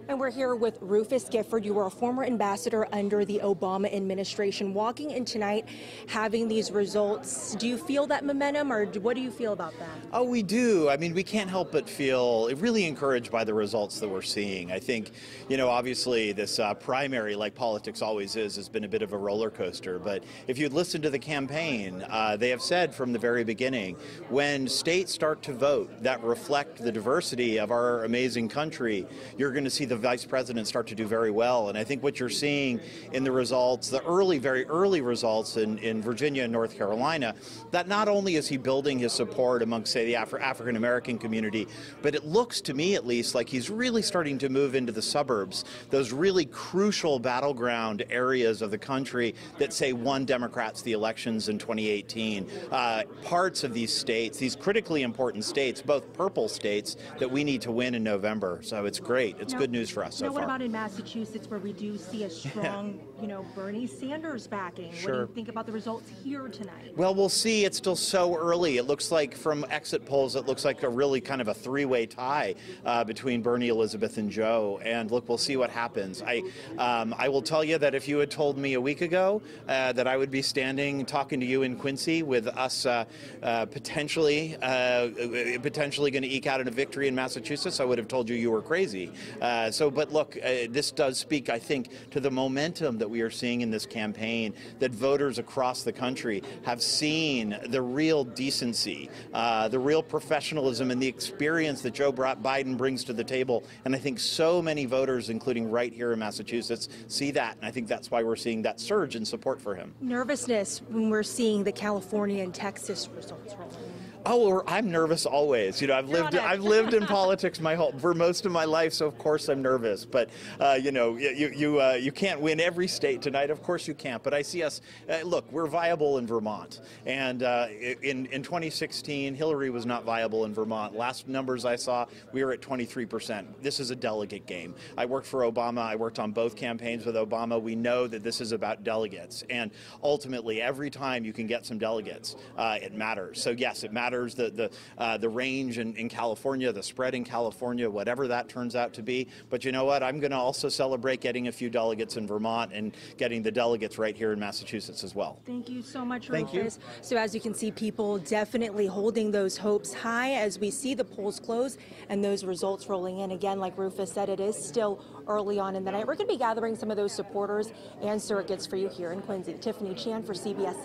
And we're here with Rufus Gifford. You were a former ambassador under the Obama administration. Walking in tonight, having these results, do you feel that momentum, or what do you feel about that? Oh, we do. I mean, we can't help but feel really encouraged by the results that we're seeing. I think, obviously this primary, like politics always is, has been a bit of a roller coaster. But if you'd listened to the campaign, they have said from the very beginning, when states start to vote that reflect the diversity of our amazing country, you're going to see the vice president start to do very well. And I think what you're seeing in the results, the very early results in Virginia and North Carolina, that not only is he building his support amongst, say, the African American community, but it looks to me at least like he's really starting to move into the suburbs, those really crucial battleground areas of the country that, say, won Democrats the elections in 2018. Parts of these states, these critically important states, both purple states, that we need to win in November. So it's great. It's good news for us so far. What about in Massachusetts, where we do see a strong, Bernie Sanders backing? Sure. What do you think about the results here tonight? Well, we'll see. It's still so early. It looks like from exit polls, it looks like a really kind of a three-way tie between Bernie, Elizabeth, and Joe. And look, we'll see what happens. I will tell you that if you had told me a week ago that I would be standing talking to you in Quincy with us potentially going to eke out a victory in Massachusetts, I would have told you were crazy. But look, this does speak, I think, to the momentum that we are seeing in this campaign, that voters across the country have seen the real decency, the real professionalism, and the experience that Joe Biden brings to the table. And I think so many voters, including right here in Massachusetts, see that. And I think that's why we're seeing that surge in support for him. Nervousness when we're seeing the California and Texas results rolling in. Oh, I'm nervous always. I've lived in politics for most of my life, so of course I'm nervous. But you can't win every state tonight. Of course you can't. But I see us. Look, we're viable in Vermont, and in 2016, Hillary was not viable in Vermont. Last numbers I saw, we were at 23%. This is a delegate game. I worked for Obama. I worked on both campaigns with Obama. We know that this is about delegates, and ultimately, every time you can get some delegates, it matters. So yes, it matters. The range in California, the spread in California, whatever that turns out to be. But you know what? I'm going to also celebrate getting a few delegates in Vermont and getting the delegates right here in Massachusetts as well. Thank you so much, Thank Rufus. So as you can see, people definitely holding those hopes high as we see the polls close and those results rolling in. Again, like Rufus said, it is still early on in the night. We're going to be gathering some of those supporters and surrogates for you here in Quincy. Tiffany Chan for CBS.